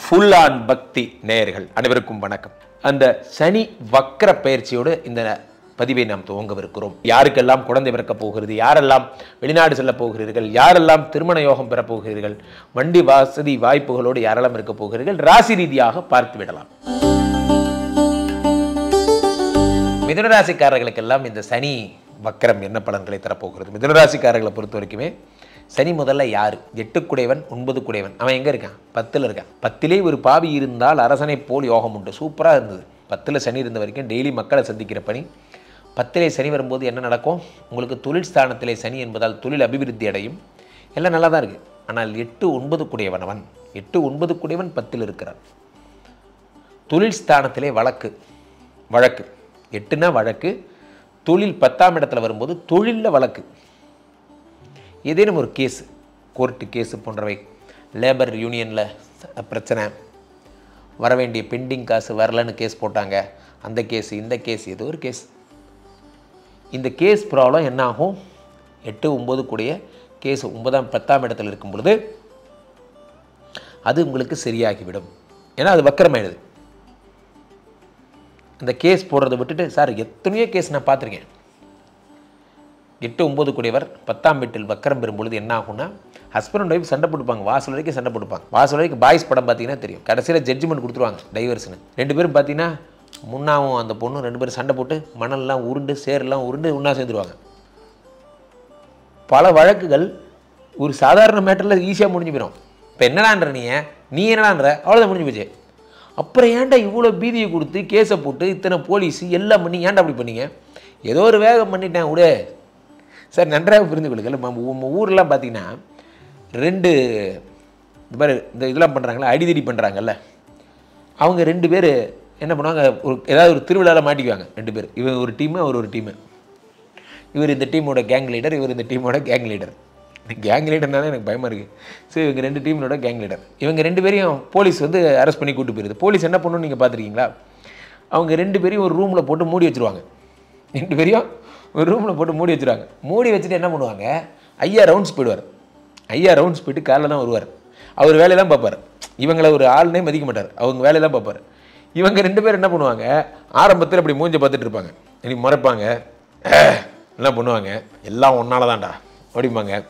Full on பக்தி நேயர்கள் அனைவருக்கும் வணக்கம். அந்த சனி வக்ர பயிற்சியோடு இந்த பதிவை நாம் துவங்கவிருக்கிறோம். யாருக்கெல்லாம் குழந்தை பிறக்கப் போகிறது, யாரெல்லாம் வெளிநாடு செல்ல போகிறீர்கள், யாரெல்லாம் திருமண யோகம் பெறப் போகிறீர்கள், வண்டி வசதி வாய்ப்புகளோடு யாரெல்லாம் இருக்க போகிறீர்கள், ராசி ரீதியாக பார்த்து விடலாம். மிதுனராசிக்காரர்களுக்கெல்லாம் இந்த சனி வக்ரம் என்ன பலன்களை தரப்போகிறது? மிதுனராசிக்காரர்களை பொறுத்த வரைக்குமே சனி முதல்ல யார்? 8 குடைவன் 9 குடைவன். அவன் எங்கே இருக்கான்? 10ல் இருக்கான். 10லே ஒரு பாவி இருந்தால் அரசனை போல் யோகம் உண்டு. சூப்பராக இருந்தது. 10ல் சனி இருந்த வரைக்கும் டெய்லி மக்களை சந்திக்கிற பணி. 10லே சனி வரும்போது என்ன நடக்கும்? உங்களுக்கு தொழில் ஸ்தானத்திலே சனி என்பதால் தொழில் அபிவிருத்தி அடையும். எல்லாம் நல்லா தான் இருக்குது. ஆனால் 8 9 குடையவன் அவன் 8 9 குடையவன் 10ல் இருக்கிறான். தொழில் ஸ்தானத்திலே வழக்கு 8னா வழக்கு. தொழில் 10ஆம் இடத்துல வரும்போது தொழிலில் வழக்கு. ஏதேனும் ஒரு கேஸ், கோர்ட்டு கேஸு போன்றவை, லேபர் யூனியனில் பிரச்சனை, வர வேண்டிய பெண்டிங் காசு வரலன்னு கேஸ் போட்டாங்க, அந்த கேஸு இந்த கேஸ், ஏதோ ஒரு கேஸ். இந்த கேஸ் ப்ராப்ளம் என்ன ஆகும்? 8 9 கூடிய கேஸ் 9ஆம் 10ஆம் இடத்துல இருக்கும் பொழுது அது உங்களுக்கு சரியாகிவிடும். ஏன்னா அது வக்கரமாயிடுது. அந்த கேஸ் போடுறதை விட்டுட்டு, சார் எத்தனையோ கேஸ் நான் பார்த்துருக்கேன். 8 9 கூடியவர் 10ஆம் வீட்டில் வக்கரம் பெறும்பொழுது என்ன ஆகும்னா, ஹஸ்பண்ட் அண்ட் ஒய்ஃப் சண்டை போட்டுப்பாங்க. வாசல் வரைக்கும் சண்டை போட்டுப்பாங்க. வாசல் வரைக்கும் பாய்ஸ் படம் பார்த்தீங்கன்னா தெரியும். கடைசியில் ஜட்ஜ்மெண்ட் கொடுத்துருவாங்க, டைவர்ஸ்னு. 2 பேரும் பார்த்தீங்கன்னா முன்னாவும் அந்த பொண்ணும் 2 பேரும் சண்டை போட்டு மணல்லாம் உருண்டு சேரெல்லாம் உருண்டு ஒன்றா சேர்ந்துருவாங்க. பல வழக்குகள் ஒரு சாதாரண மேட்டரில் ஈஸியாக முடிஞ்சு போயிடும். இப்போ என்னடான்ற நீ என்னடான்ற அவ்வளோதான் முடிஞ்சு போச்சு. அப்புறம் ஏன்டா இவ்வளோ பீதியை கொடுத்து கேஸை போட்டு இத்தனை போலீஸு எல்லாம் பண்ணி ஏன்டா அப்படி பண்ணீங்க? ஏதோ ஒரு வேகம் பண்ணிட்டேன் விடு சார். நன்றாக புரிந்து கொள்ளுங்கள். நம்ம ஊரெலாம் பார்த்தீங்கன்னா 2 இந்த இதெல்லாம் பண்ணுறாங்களே, அடிதடி பண்ணுறாங்கல்ல, அவங்க 2 பேர் என்ன பண்ணுவாங்க, ஏதாவது ஒரு திருவிழாவில் மாட்டிக்குவாங்க. 2 பேர், இவன் ஒரு டீமு அவர் ஒரு டீமு. இவர் இந்த டீமோட கேங் லீடர், இவர் இந்த டீமோட கேங் லீடர். கேங் லீடர்னாலே எனக்கு பயமாக இருக்குது. ஸோ இவங்க 2 டீமோட கேங் லீடர். இவங்க 2 பேரையும் போலீஸ் வந்து அரெஸ்ட் பண்ணி கூட்டு போயிருது. போலீஸ் என்ன பண்ணணும்னு நீங்கள் பார்த்துருக்கீங்களா? அவங்க 2 பேரையும் ஒரு ரூமில் போட்டு மூடி வச்சுருவாங்க. 2 பேரையும் ஒரு ரூமில் போட்டு மூடி வச்சுருவாங்க. மூடி வச்சுட்டு என்ன பண்ணுவாங்க, ஐயா ரவுண்ட்ஸ் போயிடுவார். ஐயா ரவுண்ட்ஸ் போயிட்டு காலைல தான் வருவார். அவர் வேலையெல்லாம் பார்ப்பார். இவங்களை ஒரு ஆள்னே மதிக்க மாட்டார். அவங்க வேலையெல்லாம் பார்ப்பார். இவங்க 2 பேர் என்ன பண்ணுவாங்க, ஆரம்பத்தில் அப்படி மூஞ்சை பார்த்துட்டு இருப்பாங்க. இன்னைக்கு முறைப்பாங்க, எல்லாம் பண்ணுவாங்க. எல்லாம் ஒன்றால் தான்டா அப்படிம்பாங்க,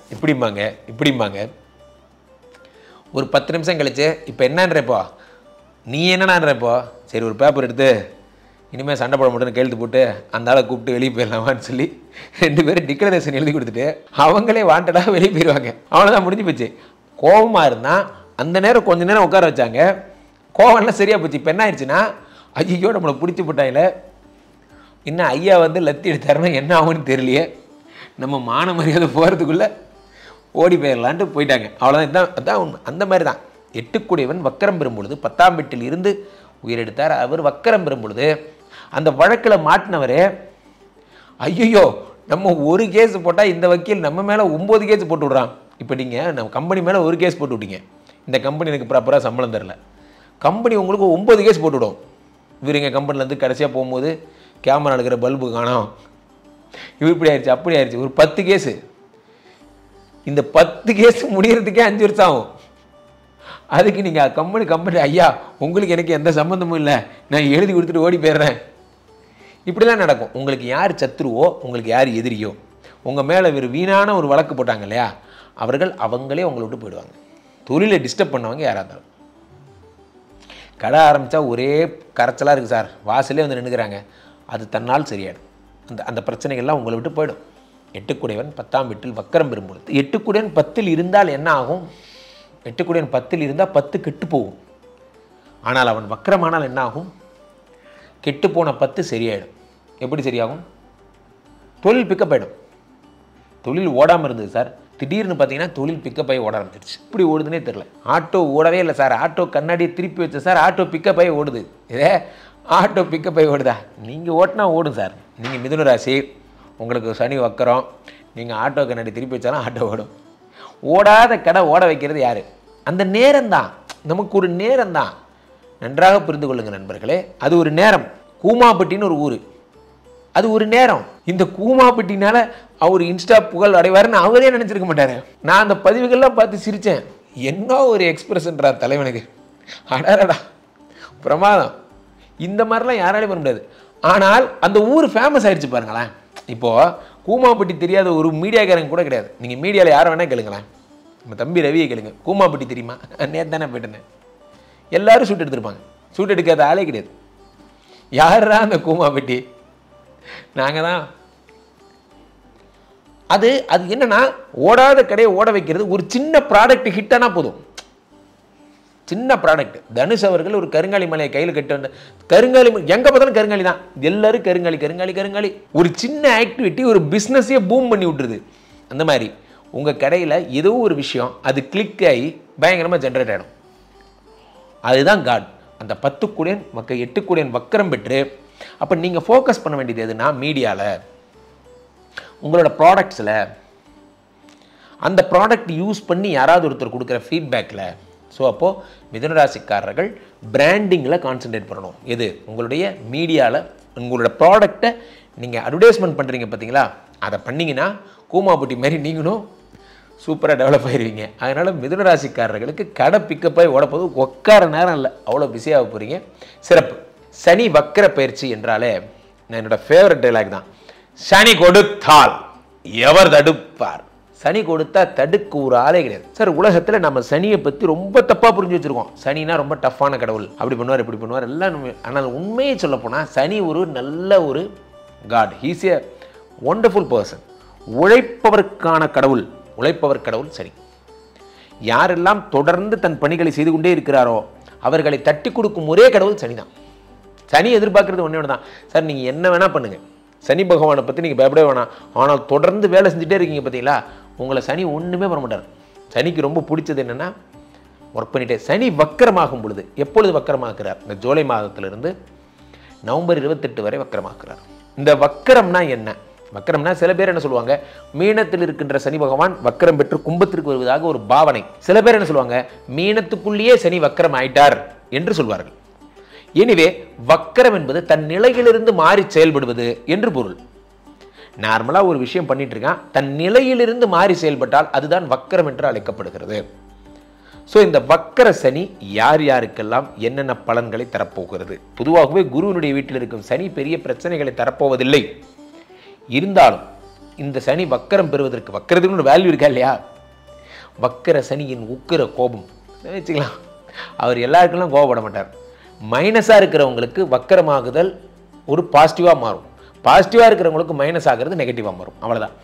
இப்படிம்பாங்க. ஒரு 10 நிமிஷம் கழிச்சு, இப்போ என்னன்றப்போ, நீ என்னன்றப்போ, சரி ஒரு பேப்பர் எடுத்து இனிமேல் சண்டை போட மாட்டேன்னு கையெழுத்து போட்டு அந்த ஆளை கூப்பிட்டு வெளியே போயிடலாமான்னு சொல்லி 2 பேரும் டிக்ளரேஷன் எழுதி கொடுத்துட்டு அவங்களே வாண்டடாக வெளியே போயிடுவாங்க. அவ்வளோதான், முடிஞ்சு போச்சு. கோபமாக இருந்தால் அந்த நேரம் கொஞ்ச நேரம் உட்கார வச்சாங்க. கோவம்லாம் சரியாக போச்சு. இப்போ என்ன ஆயிடுச்சுன்னா, ஐயோ நம்மளை பிடிச்சி போட்டாங்களே, இன்னும் ஐயா வந்து லத்தி எடுத்தாருன்னா என்ன ஆகும்னு தெரியலையே, நம்ம மான மரியாதை போகிறதுக்குள்ளே ஓடி போயிடலான்ட்டு போயிட்டாங்க. அவ்வளோதான். அதான் உண்மை. அந்த மாதிரி தான் 8 கூடியவன் வக்கரம் பெறும் பொழுது 10ஆம் வீட்டில் இருந்து உயிரெடுத்தார். அவர் வக்கரம் பெறும் பொழுது அந்த வழக்கில் மாட்டினவரே, ஐயோ நம்ம ஒரு கேஸ் போட்டால் இந்த வக்கீல் நம்ம மேலே 9 கேஸ் போட்டு விட்றான். இப்போ நீங்கள் நம்ம கம்பெனி மேலே ஒரு கேஸ் போட்டு விட்டீங்க. இந்த கம்பெனி எனக்கு ப்ராப்பராக சம்பளம் தரல. கம்பெனி உங்களுக்கு 9 கேஸ் போட்டு விடும். இவர் எங்கள் கம்பெனிலேருந்து கடைசியாக போகும்போது கேமரா எடுக்கிற பல்பு காணோம், இவர் இப்படி ஆயிடுச்சு அப்படி ஆயிடுச்சு, ஒரு 10 கேஸு. இந்த 10 கேஸ் முடிகிறதுக்கே 5 வருஷம் ஆகும். அதுக்கு நீங்கள் கம்பெனி ஐயா உங்களுக்கு எனக்கு எந்த சம்மந்தமும் இல்லை, நான் எழுதி கொடுத்துட்டு ஓடி போயிடுறேன். இப்படி தான் நடக்கும். உங்களுக்கு யார் சத்துருவோ, உங்களுக்கு யார் எதிரியோ, உங்கள் மேலே வீணான ஒரு வழக்கு போட்டாங்க இல்லையா, அவங்களே உங்களை விட்டு போயிடுவாங்க. தொழிலை டிஸ்டர்ப் பண்ணவங்க யாராக இருந்தாலும். கடை ஆரம்பித்தா ஒரே கரைச்சலாக இருக்குது சார், வாசலே வந்து நின்றுக்கிறாங்க, அது தன்னால் சரியாயிடும். அந்த பிரச்சனைகள்லாம் உங்களை விட்டு போயிடும். 8 கூடையவன் 10ஆம் வீட்டில் வக்கரம் பெறும்பொழுது 8 கூடையவன் 10ல் இருந்தால் என்ன ஆகும்? 8 கூடையவன் 10ல் இருந்தால் 10 கெட்டு போகும். ஆனால் அவன் வக்கரமானால் என்ன ஆகும்? கெட்டு போன 10 சரியாயிடும். எப்படி சரியாகும்? தொழில் பிக்கப் ஆகிடும். தொழில் ஓடாமல் இருந்தது சார், திடீர்னு பார்த்தீங்கன்னா தொழில் பிக்கப் ஆகி ஓட ஆரம்பிச்சிருச்சு. இப்படி ஓடுதுன்னே தெரில. ஆட்டோ ஓடவே இல்லை சார், ஆட்டோ கண்ணாடியை திருப்பி வச்ச சார், ஆட்டோ பிக்கப் ஆகி ஓடுது. இதே ஆட்டோ பிக்கப் ஆகி ஓடுதா? நீங்கள் ஓட்டினா ஓடும் சார். நீங்கள் மிதுன ராசி, உங்களுக்கு சனி வக்கரம், நீங்கள் ஆட்டோ கண்ணாடி திருப்பி வச்சாலும் ஆட்டோ ஓடும். ஓடாத கடை ஓட வைக்கிறது யார்? அந்த நேரம்தான். நமக்கு ஒரு நேரம்தான். நன்றாக புரிந்து கொள்ளுங்கள் நண்பர்களே. அது ஒரு நேரம். கூமாப்பட்டின்னு ஒரு ஊர், அது ஒரு நேரம். இந்த கூமாப்பட்டினால அவர் இன்ஸ்டா புகழ் அடைவாருன்னு அவரே நினச்சிருக்க மாட்டார். நான் அந்த பதிவுகள்லாம் பார்த்து சிரித்தேன். என்ன ஒரு எக்ஸ்பிரஷன்றா தலைவனுக்கு. அடடா பிரமாதம். இந்த மாதிரிலாம் யாராலையும் பண்ண முடியாது. ஆனால் அந்த ஊர் ஃபேமஸ் ஆயிடுச்சு பாருங்களேன். இப்போது கூமாப்பட்டி தெரியாத ஒரு மீடியாக்காரங்க கூட கிடையாது. நீங்கள் மீடியாவில் யாரை வேணால் கேளுங்களேன். நம்ம தம்பி ரவியை கேளுங்க, கூமாப்பட்டி தெரியுமா? நேற்று தானே போயிட்டேன்னு. எல்லாரும் ஷூட் எடுத்துருப்பாங்க. ஷூட் எடுக்காத ஆளே கிடையாது. யாரா அந்த கூமாப்பட்டி? நாங்கள் தான். அது என்னன்னா, ஓடாத கடையை ஓட வைக்கிறது. ஒரு சின்ன ப்ராடக்ட் ஹிட்டானா போதும். சின்ன ப்ராடக்ட். தனுஷ் அவர்கள் ஒரு கருங்காலி மலையை கையில் கட்டு வந்த கருங்காலி, எங்கே பார்த்தாலும் கருங்காலி தான். எல்லாரும் கருங்காலி கருங்காலி கருங்காலி. ஒரு சின்ன ஆக்டிவிட்டி ஒரு பிஸ்னஸையே பூம் பண்ணி விட்டுருது. அந்த மாதிரி உங்கள் கடையில் ஏதோ ஒரு விஷயம் அது கிளிக் ஆகி பயங்கரமாக ஜென்ரேட் ஆகிடும். அதுதான் காட். அந்த 10 கோடியன் மக்கள் 8 கோடியன் வக்கரம் பெற்று. அப்போ நீங்கள் ஃபோக்கஸ் பண்ண வேண்டியது எதுனா, மீடியாவில், உங்களோட ப்ராடக்ட்ஸில், அந்த ப்ராடக்ட் யூஸ் பண்ணி யாராவது ஒருத்தர் கொடுக்குற ஃபீட்பேக்கில். ஸோ அப்போது மிதுனராசிக்காரர்கள் பிராண்டிங்கில் கான்சன்ட்ரேட் பண்ணணும். எது? உங்களுடைய மீடியாவில் உங்களோட ப்ராடக்டை நீங்கள் அட்வர்டைஸ்மெண்ட் பண்ணுறீங்க பார்த்தீங்களா, அதை பண்ணிங்கன்னா கூமாப்பட்டி மாதிரி நீங்களும் சூப்பராக டெவலப் ஆகிடுவீங்க. அதனால் மிதுனராசிக்காரர்களுக்கு கடை பிக்கப்பாக ஓடப்போது உட்கார நேரம் இல்லை, அவ்வளோ பிஸியாக போகிறீங்க. சிறப்பு. சனி வக்கர பயிற்சி என்றாலே நான் என்னோடய ஃபேவரட் டைலாக் தான். சனி கொடுத்தால் எவர் தடுப்பார்? சனி கொடுத்தா தடுக்க ஒரு ஆளே கிடையாது. சார், உலகத்தில் நம்ம சனியை பற்றி ரொம்ப தப்பாக புரிஞ்சு வச்சுருக்கோம். சனினா ரொம்ப டஃப்பான கடவுள், அப்படி பண்ணுவார் இப்படி பண்ணுவார் எல்லாம். ஆனால் உண்மையை சொல்லப்போனால் சனி ஒரு நல்ல ஒரு God. He's a wonderful person. உழைப்பவருக்கான கடவுள், உழைப்பவர் கடவுள் சனி. யாரெல்லாம் தொடர்ந்து தன் பணிகளை செய்து கொண்டே இருக்கிறாரோ அவர்களை தட்டி கொடுக்கும் ஒரே கடவுள் சனி தான். சனி எதிர்பார்க்குறது ஒன்றே ஒன்று தான். சார், நீங்கள் என்ன வேணால் பண்ணுங்கள், சனி பகவானை பற்றி நீங்கள் பயப்படவே வேணாம். ஆனால் தொடர்ந்து வேலை செஞ்சுட்டே இருக்கீங்க பார்த்தீங்களா, உங்களை சனி ஒன்றுமே பண்ண மாட்டார். சனிக்கு ரொம்ப பிடிச்சது என்னென்னா ஒர்க் பண்ணிட்டே. சனி வக்கரமாகும் பொழுது, எப்பொழுது வக்கரமாக்குறார்? இந்த ஜூலை மாதத்திலிருந்து நவம்பர் 28 வரை வக்கரமாக்குறார். இந்த வக்கரம்னா என்ன? வக்கரம்னா சில பேர் என்ன சொல்லுவாங்க, மீனத்தில் இருக்கின்ற சனி பகவான் வக்கரம் பெற்று கும்பத்திற்கு வருவதாக ஒரு பாவனை. சில பேர் என்ன சொல்லுவாங்க, மீனத்துக்குள்ளேயே சனி வக்கரம் ஆயிட்டார் என்று சொல்வார்கள். எனவே வக்கரம் என்பது தன் நிலையிலிருந்து மாறி செயல்படுவது என்று பொருள். நார்மலாக ஒரு விஷயம் பண்ணிட்டு இருக்கான், தன் நிலையிலிருந்து மாறி செயல்பட்டால் அதுதான் வக்கரம் என்று அழைக்கப்படுகிறது. ஸோ இந்த வக்கர சனி யார் யாருக்கெல்லாம் என்னென்ன பலன்களை தரப்போகிறது? பொதுவாகவே குருவினுடைய வீட்டில் இருக்கும் சனி பெரிய பிரச்சனைகளை தரப்போவதில்லை. இருந்தாலும் இந்த சனி வக்கரம் பெறுவதற்கு, வக்கரத்துக்கு ஒரு வேல்யூ இருக்கா இல்லையா? வக்கர சனியின் உக்கிர கோபம் வச்சுக்கலாம். அவர் எல்லாருக்கெல்லாம் கோபப்பட மாட்டார். மைனஸாக இருக்கிறவங்களுக்கு வக்கரமாகுதல் ஒரு பாசிட்டிவாக மாறும், பாசிட்டிவாக இருக்கிறவங்களுக்கு மைனஸ் ஆகிறது நெகட்டிவாக மாறும். அவ்வளோதான்.